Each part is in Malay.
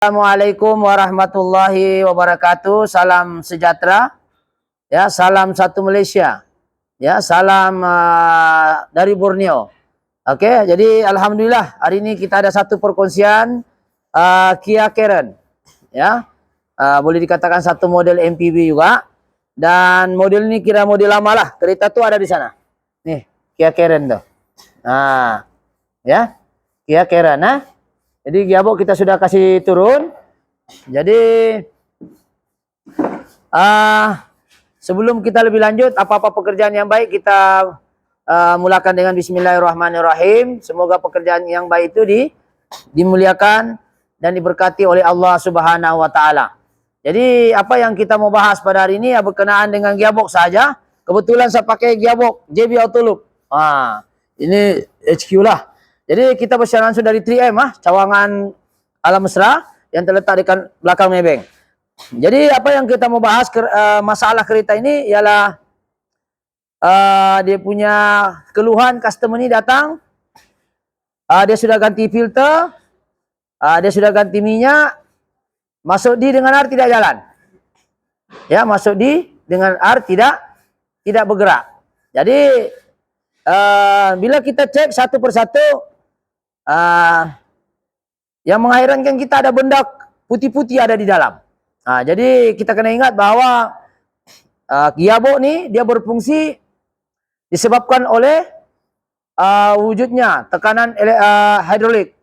Assalamualaikum warahmatullahi wabarakatuh. Salam sejahtera. Ya, salam satu Malaysia. Ya, salam dari Borneo. Oke, jadi alhamdulillah hari ini kita ada satu perkongsian Kia Karen. Ya. Boleh dikatakan satu model MPV juga. Dan model ini kira model lama lah. Kereta tuh ada di sana. Nih, Kia Karen tuh. Nah, ya. Kia Karen, nah. Jadi gearbox kita sudah kasih turun. Jadi sebelum kita lebih lanjut, apa-apa pekerjaan yang baik kita mulakan dengan Bismillahirrahmanirrahim. Semoga pekerjaan yang baik itu dimuliakan dan diberkati oleh Allah Subhanahu wa taala. Jadi apa yang kita mau bahas pada hari ini ya berkenaan dengan gearbox saja. Kebetulan saya pakai gearbox JB Autoloop. Ini HQ lah. Jadi kita bersiaran langsung dari 3M Cawangan Alam Mesra yang terletak di belakang Maybank. Jadi apa yang kita mau bahas masalah kereta ini ialah dia punya keluhan customer ini datang, dia sudah ganti filter, dia sudah ganti minyak, masuk di dengan air tidak jalan. Ya, masuk di dengan air tidak bergerak. Jadi bila kita cek satu persatu, yang mengherankan kita ada benda putih-putih ada di dalam. Jadi kita kena ingat bahwa gearbox ni dia berfungsi disebabkan oleh wujudnya tekanan hidrolik,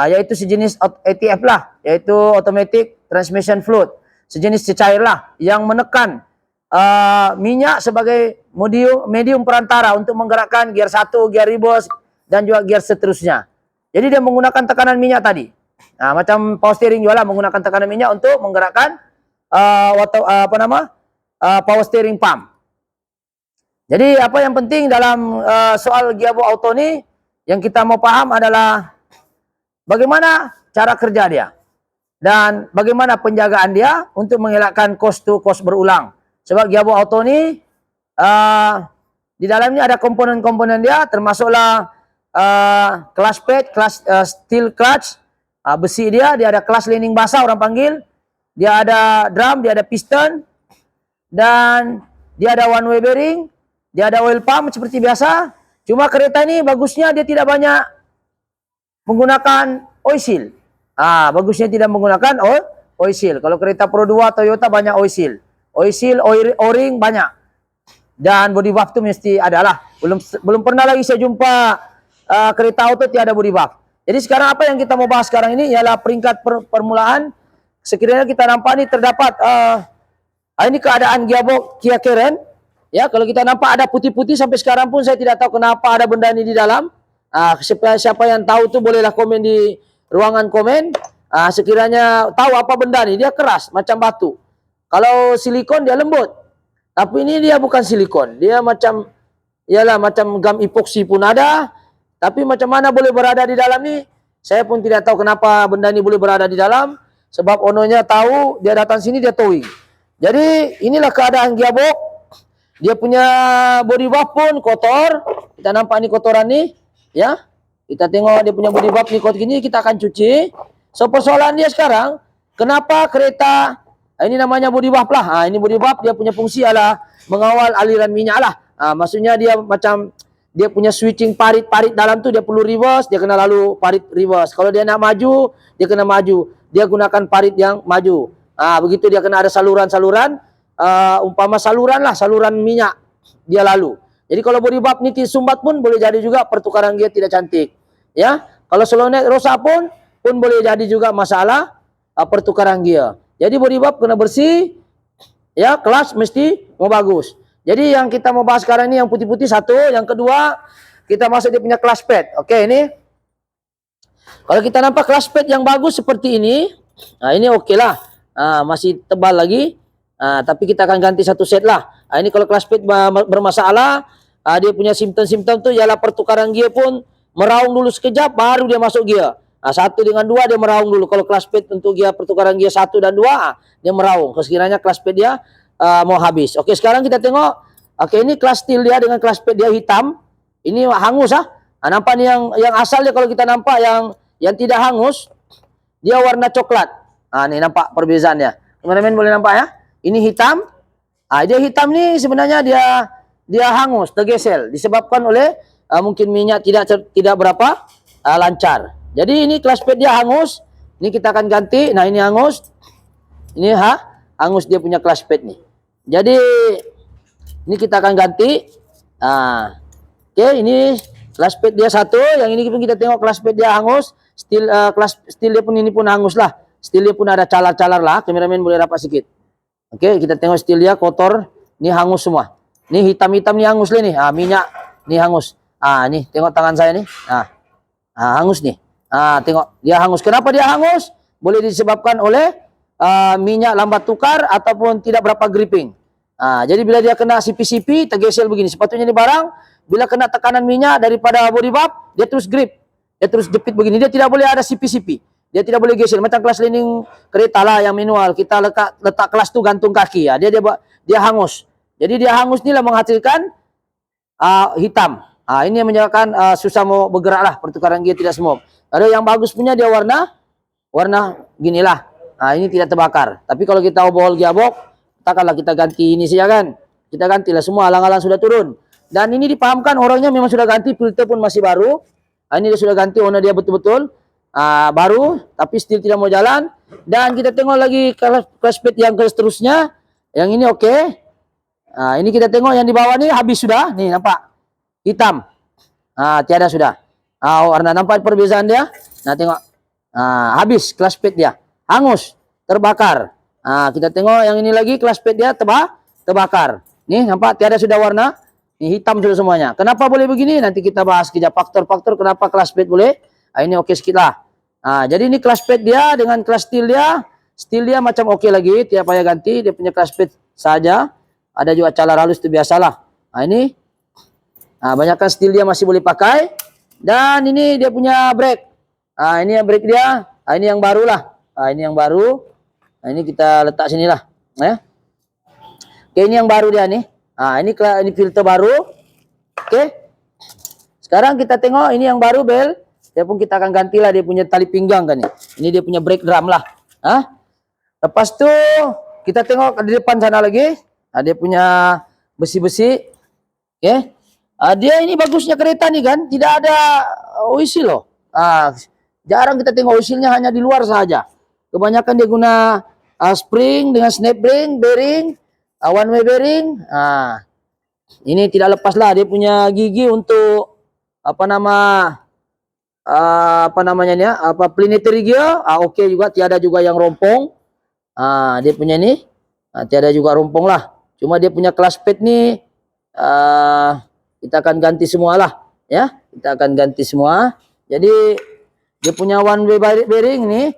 yaitu sejenis ATF lah, yaitu automatic transmission fluid, sejenis cecair lah yang menekan minyak sebagai medium perantara untuk menggerakkan gear 1, gear reverse dan juga gear seterusnya. Jadi dia menggunakan tekanan minyak tadi. Macam power steering juga lah menggunakan tekanan minyak untuk menggerakkan power steering pump. Jadi apa yang penting dalam soal gearbox auto ini yang kita mau paham adalah bagaimana cara kerja dia dan bagaimana penjagaan dia untuk mengelakkan cost to cost berulang. Sebab gearbox auto ini di dalamnya ada komponen-komponen dia, termasuklah clutch pad, steel clutch, besi dia ada clutch lining basah orang panggil, dia ada drum, dia ada piston, dan dia ada one way bearing, dia ada oil pump seperti biasa. Cuma kereta ini bagusnya dia tidak banyak menggunakan oil seal. Bagusnya tidak menggunakan oil seal. Kalau kereta Pro 2 Toyota banyak oil seal. Oil seal, O-ring banyak. Dan body buff itu mesti ada lah. Belum pernah lagi saya jumpa kereta auto tiada body buff. Jadi sekarang apa yang kita mau bahas sekarang ini ialah peringkat permulaan. Sekiranya kita nampak ini terdapat ini keadaan gearbox Kia Karen. Ya, kalau kita nampak ada putih-putih sampai sekarang pun saya tidak tahu kenapa ada benda ini di dalam. Siapa yang tahu tu bolehlah komen di ruangan komen. Sekiranya tahu apa benda ini, dia keras macam batu. Kalau silikon dia lembut. Tapi ini dia bukan silikon. Dia macam gam epoksi pun ada. Tapi macam mana boleh berada di dalam ni? Saya pun tidak tahu kenapa benda ni boleh berada di dalam. Sebab ownernya tahu, dia datang sini dia towing. Jadi inilah keadaan gearbox. Dia punya body buff pun kotor. Kita nampak ni kotoran ni, ya. Kita tengok dia punya body buff ni kotor gini, kita akan cuci. So persoalan dia sekarang, kenapa kereta ini namanya body buff lah. Ini body buff dia punya fungsi adalah mengawal aliran minyak lah. Maksudnya dia macam dia punya switching parit dalam tu dia perlu reverse, dia kena lalu parit reverse. Kalau dia nak maju, dia kena maju. Dia gunakan parit yang maju. Begitu dia kena ada saluran-saluran, umpama saluran minyak dia lalu. Jadi kalau body buff ni sumbat pun boleh jadi juga pertukaran gear tidak cantik. Ya, kalau slow-net rosak pun boleh jadi juga masalah pertukaran gear. Jadi body buff kena bersih, ya, clutch mesti mau bagus. Jadi yang kita mau bahas sekarang ini yang putih-putih satu, yang kedua kita masuk dia punya clutch pad. Oke, ini kalau kita nampak clutch pad yang bagus seperti ini, ini oke lah, masih tebal lagi, tapi kita akan ganti satu set lah. Ini kalau clutch pad bermasalah, dia punya simptom-simptom tu ialah pertukaran gear pun meraung dulu sekejap, baru dia masuk gear. 1 dengan 2 dia meraung dulu. Kalau clutch pad untuk gear pertukaran gear 1 dan 2, dia meraung. Sekiranya clutch pad dia mau habis. Oke, sekarang kita tengok. Oke, ini clutch steel dia dengan clutch pad dia hitam. Ini hangus nampak ni yang asal dia kalau kita nampak yang tidak hangus, dia warna coklat. Nih nampak perbezaannya. Kameramen boleh nampak ya? Ini hitam. Dia hitam nih sebenarnya dia hangus, tergesel disebabkan oleh mungkin minyak tidak berapa lancar. Jadi ini clutch pad dia hangus. Ini kita akan ganti. Nah, ini hangus. Ini hangus dia punya clutch pad nih. Jadi ini kita akan ganti. Oke, ini clutch pad dia satu. Yang ini pun kita tengok clutch pad dia hangus. Steel dia pun ini pun hangus lah. Steel dia pun ada calar-calar lah. Kameramen boleh rapat sedikit. Oke, kita tengok steel dia kotor. Ini hangus semua. Ini hitam-hitam nih hangus nih. Minyak nih hangus. Nih tengok tangan saya nih. Hangus nih. Tengok dia hangus. Kenapa dia hangus? Boleh disebabkan oleh minyak lambat tukar ataupun tidak berapa gripping. Jadi bila dia kena CP-CP tergesel begini. Sepatutnya ini barang bila kena tekanan minyak daripada body valve, dia terus grip. Dia terus jepit begini. Dia tidak boleh ada CP-CP. Dia tidak boleh gesel. Macam kelas lining kereta lah yang manual. Kita letak kelas tu gantung kaki. Dia hangus. Jadi dia hangus ni lah menghasilkan hitam. Ini yang menyebabkan susah mau bergerak lah. Pertukaran gear tidak semua. Ada yang bagus punya dia warna ginilah. Ini tidak terbakar. Tapi kalau kita overhaul gearbox, katakanlah kita ganti ini saja kan. Kita gantilah semua. Alang-alang sudah turun. Dan ini dipahamkan orangnya memang sudah ganti. Filter pun masih baru. Ini dia sudah ganti. Owner dia betul-betul baru, tapi still tidak mau jalan. Dan kita tengok lagi clutch pad yang seterusnya. Yang ini oke. Ini kita tengok yang di bawah ni habis sudah. Nih nampak hitam. Tiada sudah. Warna nampak perbezaan dia. Nah tengok. Habis clutch pad dia. Hangus, terbakar. Kita tengok yang ini lagi clutch pad dia terbakar. Nih nampak tiada sudah warna. Ini hitam sudah semuanya. Kenapa boleh begini? Nanti kita bahas kejap faktor-faktor kenapa clutch pad boleh. Ini oke sedikit lah. Jadi ini clutch pad dia dengan clutch steel dia. Steel dia macam oke lagi. Tidak payah ganti. Dia punya clutch pad saja. Ada juga calar halus itu biasalah. Ini. Banyakkan steel dia masih boleh pakai. Dan ini dia punya brake. Ini yang brake dia. Ini yang baru lah. Ini yang baru. Ini kita letak sini lah. Oke, ini yang baru dia nih. Ini filter baru. Oke. Sekarang kita tengok ini yang baru bel. Dia pun kita akan gantilah dia punya tali pinggang kan ni. Ini dia punya brake drum lah. Lepas tu kita tengok di depan sana lagi. Dia punya besi-besi. Oke. Dia ini bagusnya kereta ni kan. Tidak ada oil seal loh. Jarang kita tengok oil seal-nya hanya di luar saja. Kebanyakan dia guna spring dengan snap bearing, one way bearing. Ini tidak lepas lah dia punya gigi untuk planetary gear. Oke juga, tiada juga yang rompong. Dia punya ni tiada juga rompong lah. Cuma dia punya clutch pad ni kita akan ganti semua lah ya. Kita akan ganti semua. Jadi dia punya one way bearing ni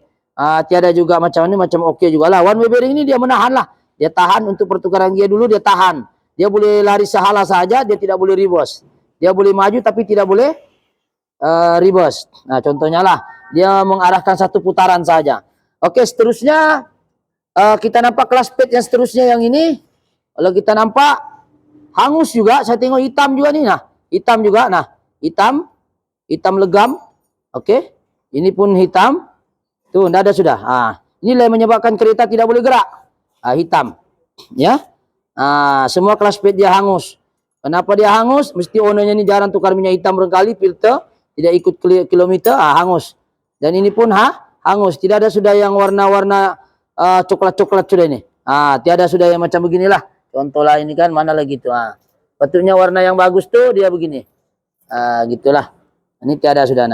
tiada juga macam ni, macam oke juga lah. One way bearing ni dia menahan lah. Dia tahan untuk pertukaran gear dulu, dia tahan. Dia boleh lari sehala saja, dia tidak boleh reverse. Dia boleh maju tapi tidak boleh reverse. Contohnya lah, dia mengarahkan satu putaran saja. Oke, seterusnya kita nampak clutch pad yang seterusnya yang ini. Kalau kita nampak hangus juga, saya tengok hitam juga nih. Hitam juga. Hitam legam. Oke, ini pun hitam. Tuh, tidak ada sudah. Inilah yang menyebabkan kereta tidak boleh gerak. Hitam. Ya. Semua clutch pad dia hangus. Kenapa dia hangus? Mesti ownernya ini jarang tukar minyak hitam berkali, filter tidak ikut kilometer, hangus. Dan ini pun hangus. Tidak ada sudah yang warna-warna coklat-coklat sudah ini. Tiada sudah yang macam beginilah. Contohlah ini kan, mana lagi tu. Patutnya warna yang bagus tuh dia begini. Gitulah. Ini tiada sudah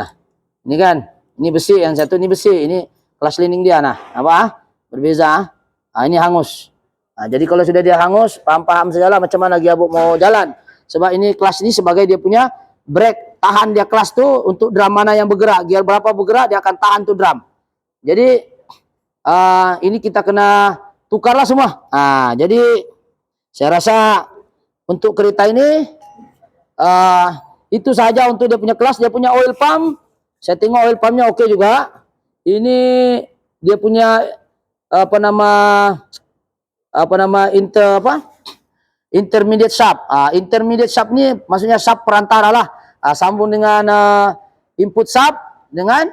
Ini kan, ini besi, yang satu ini besi, ini clutch lining dia berbeza. Ini hangus. Jadi kalau sudah dia hangus, paham-paham sajalah macam mana gearbox mau jalan. Sebab ini clutch ini sebagai dia punya brake, tahan dia clutch tu untuk drum mana yang bergerak. Gear berapa bergerak, dia akan tahan tu drum. Jadi ini kita kena tukarlah semua. Jadi saya rasa untuk kereta ini itu saja untuk dia punya clutch. Dia punya oil pump, saya tengok oil pumpnya oke juga. Ini dia punya intermediate shaft. Intermediate shaft ni maksudnya shaft perantara lah. Sambung dengan input shaft dengan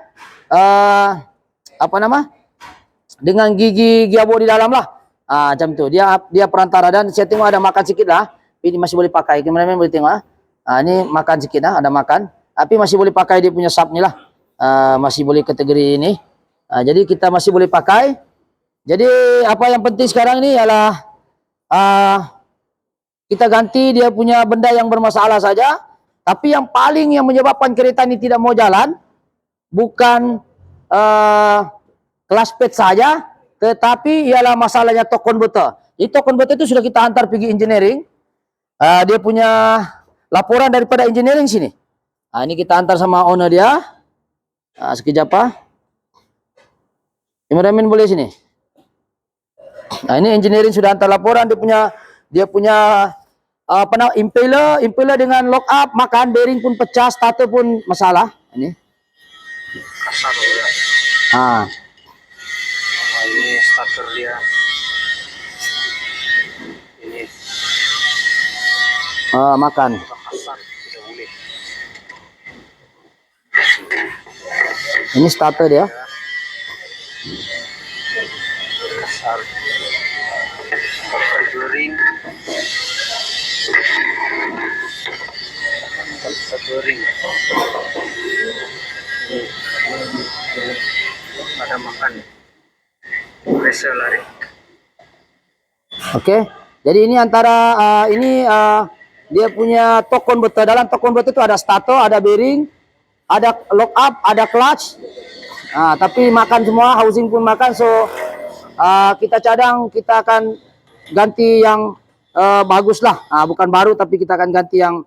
dengan gigi gearbox di dalam lah. Macam tu. Dia perantara, dan saya tengok ada makan sikit lah. Ini masih boleh pakai. Kameraman boleh tengok lah. Ini makan sikit lah, ada makan. Tapi masih boleh pakai dia punya sub ni lah. Masih boleh kategori ini. Jadi kita masih boleh pakai. Jadi apa yang penting sekarang ni ialah kita ganti dia punya benda yang bermasalah saja. Tapi yang paling yang menyebabkan kereta ini tidak mau jalan bukan clutch pad saja, tetapi ialah masalahnya torque converter. Jadi torque converter itu sudah kita hantar pergi engineering. Dia punya laporan daripada engineering sini. Ini kita hantar sama owner dia. Sekejap kameramen boleh sini. Ini engineering sudah hantar laporan dia punya impeller dengan lock up, makan bearing pun pecah, starter pun masalah. Ini. Ini starter dia. Ini. Makan. Ini starter dia. Kasar. Bearing. Bearing. Ada makan. Pressure lari. Oke. Jadi ini antara dia punya torque converter. Dalam torque converter itu ada starter, ada bearing, ada lock up, ada clutch. Tapi makan semua, housing pun makan. So kita cadang, kita akan ganti yang bagus lah. Bukan baru, tapi kita akan ganti yang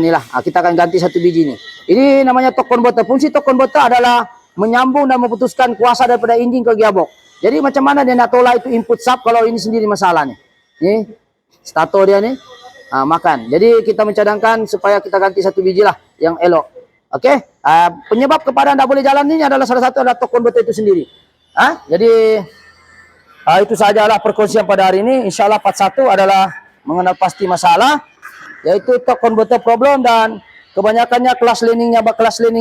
ni lah. Kita akan ganti 1 biji ni. Ini namanya torque converter. Fungsi torque converter adalah menyambung dan memutuskan kuasa daripada enjin ke gearbox. Jadi macam mana dia nak tolak itu input sub kalau ini sendiri masalah ni. Ni starter dia ni. Makan. Jadi kita mencadangkan supaya kita ganti 1 biji lah yang elok. Okey. Penyebab kepada anda boleh jalan ini adalah salah satu adalah torque converter itu sendiri. Jadi itu sajalah perkongsian pada hari ini. InsyaAllah part 1 adalah mengenal pasti masalah, yaitu torque converter problem, dan kebanyakannya clutch lining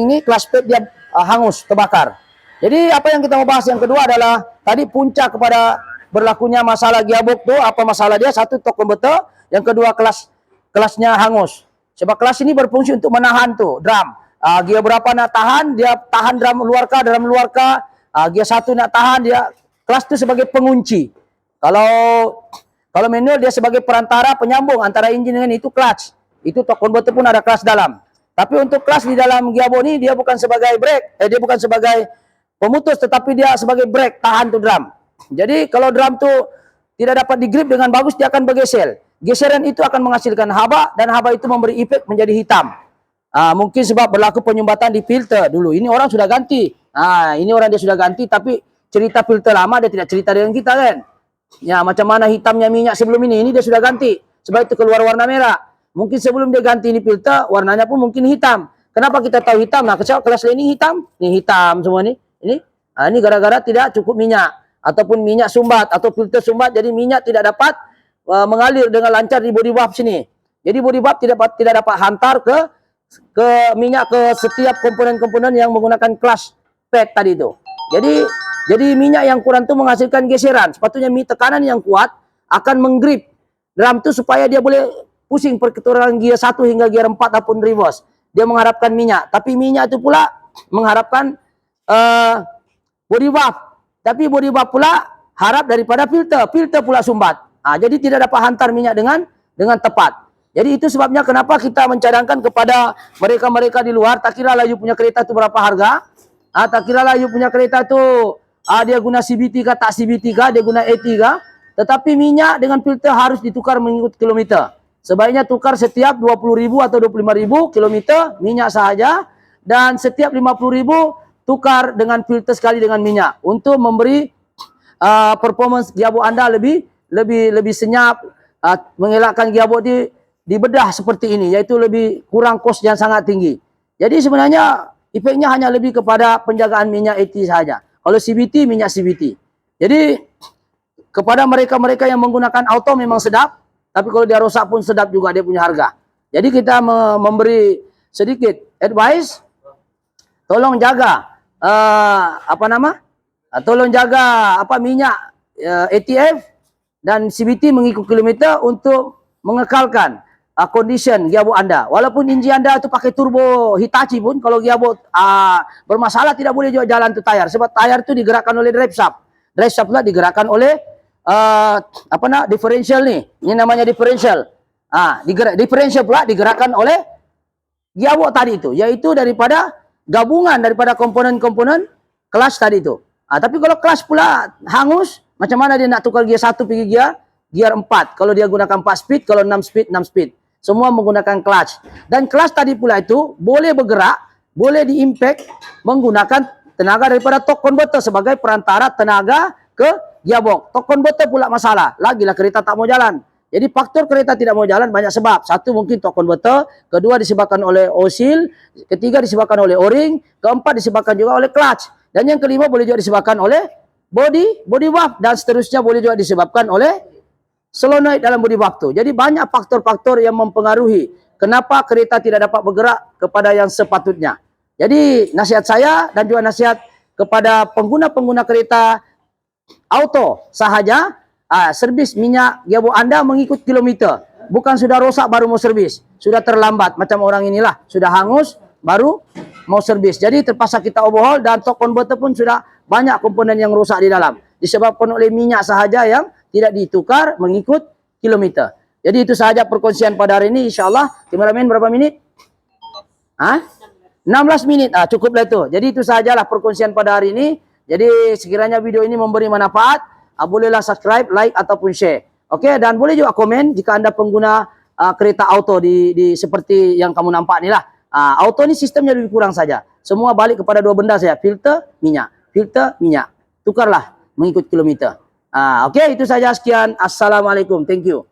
ni, clutch pad dia hangus, terbakar. Jadi apa yang kita mau bahas yang kedua adalah tadi puncak kepada berlakunya masalah gearbox tu, apa masalah dia? Satu, torque converter, yang kedua clutchnya hangus. Sebab clutch ini berfungsi untuk menahan tu drum. Gear berapa nak tahan, dia tahan drum luar ke. Gear 1 nak tahan, dia clutch tu sebagai pengunci. Kalau manual dia sebagai perantara penyambung antara enjin dengan itu clutch. Itu torque converter pun ada clutch dalam. Tapi untuk clutch di dalam gearbox ni dia bukan sebagai brake, dia bukan sebagai pemutus, tetapi dia sebagai brake, tahan tu drum. Jadi kalau drum tu tidak dapat digrip dengan bagus, dia akan bergeser. Geseran itu akan menghasilkan haba, dan haba itu memberi efek menjadi hitam. Mungkin sebab berlaku penyumbatan di filter dulu. Ini orang sudah ganti. Ini orang dia sudah ganti, tapi cerita filter lama dia tidak cerita dengan kita kan. Ya, macam mana hitamnya minyak sebelum ini dia sudah ganti. Sebab itu keluar warna merah. Mungkin sebelum dia ganti ini filter, warnanya pun mungkin hitam. Kenapa kita tahu hitam? Kelas ini hitam. Ini hitam semua ni. Ini gara-gara tidak cukup minyak. Ataupun minyak sumbat, atau filter sumbat. Jadi minyak tidak dapat mengalir dengan lancar di body valve sini. Jadi body valve tidak dapat hantar ke minyak ke setiap komponen-komponen yang menggunakan clutch pad tadi itu. Jadi minyak yang kurang itu menghasilkan geseran. Sepatutnya tekanan yang kuat akan menggrip drum itu supaya dia boleh pusing perketurunan gear 1 hingga gear 4 ataupun reverse. Dia mengharapkan minyak. Tapi minyak itu pula mengharapkan body valve. Tapi body valve pula harap daripada filter. Filter pula sumbat. Jadi tidak dapat hantar minyak dengan tepat. Jadi itu sebabnya kenapa kita mencadangkan kepada mereka-mereka di luar, tak kira lah you punya kereta itu berapa harga, tak kira lah you punya kereta itu dia guna CVT kah, tak CVT kah, dia guna AT kah, tetapi minyak dengan filter harus ditukar mengikut kilometer. Sebaiknya tukar setiap 20.000 atau 25.000 kilometer minyak sahaja, dan setiap 50.000 tukar dengan filter sekali dengan minyak untuk memberi performance gearbox anda lebih senyap, mengelakkan gearbox dibedah seperti ini, yaitu lebih kurang kos yang sangat tinggi. Jadi sebenarnya efeknya hanya lebih kepada penjagaan minyak AT saja. Kalau CVT, minyak CVT. Jadi kepada mereka-mereka yang menggunakan auto memang sedap, tapi kalau dia rosak pun sedap juga, dia punya harga. Jadi kita memberi sedikit advice, tolong jaga Tolong jaga minyak ATF dan CVT mengikut kilometer untuk mengekalkan condition gearbox Anda. Walaupun enjin Anda itu pakai turbo Hitachi pun, kalau gearbox bermasalah tidak boleh juga jalan tu tayar, sebab tayar itu digerakkan oleh drive shaft. Drive shaft pula digerakkan oleh differential ni. Ini namanya differential. Differential pula digerakkan oleh gearbox tadi itu, yaitu daripada gabungan daripada komponen-komponen clutch tadi itu. Tapi kalau clutch pula hangus, macam mana dia nak tukar gear 1 pergi gear 4? Kalau dia gunakan 4 speed, kalau 6 speed, 6 speed. Semua menggunakan clutch. Dan clutch tadi pula itu boleh bergerak, boleh di-impact menggunakan tenaga daripada torque converter sebagai perantara tenaga ke gearbox. Torque converter pula masalah, lagilah kereta tak mau jalan. Jadi faktor kereta tidak mau jalan banyak sebab. Satu mungkin torque converter, kedua disebabkan oleh oil, ketiga disebabkan oleh o-ring, keempat disebabkan juga oleh clutch. Dan yang kelima boleh juga disebabkan oleh body valve, dan seterusnya boleh juga disebabkan oleh solenoid dalam body valve tu. Jadi banyak faktor-faktor yang mempengaruhi kenapa kereta tidak dapat bergerak kepada yang sepatutnya. Jadi nasihat saya dan juga nasihat kepada pengguna-pengguna kereta auto sahaja, servis minyak gearbox Anda mengikut kilometer. Bukan sudah rosak baru mau servis, sudah terlambat macam orang inilah, sudah hangus baru mau servis. Jadi terpaksa kita overhaul, dan torque converter pun sudah banyak komponen yang rosak di dalam, disebabkan oleh minyak sahaja yang tidak ditukar mengikut kilometer. Jadi itu sahaja perkongsian pada hari ini, insyaAllah. Kameramen berapa minit? 16 minit, cukuplah itu. Jadi itu sahajalah perkongsian pada hari ini. Jadi sekiranya video ini memberi manfaat, bolehlah subscribe, like ataupun share. Okey, dan boleh juga komen jika Anda pengguna kereta auto di seperti yang kamu nampak ni lah. Auto ni sistemnya lebih kurang saja. Semua balik kepada dua benda saja, filter, minyak. Filter, minyak. Tukarlah mengikut kilometer. Okey, itu saja, sekian. Assalamualaikum. Thank you.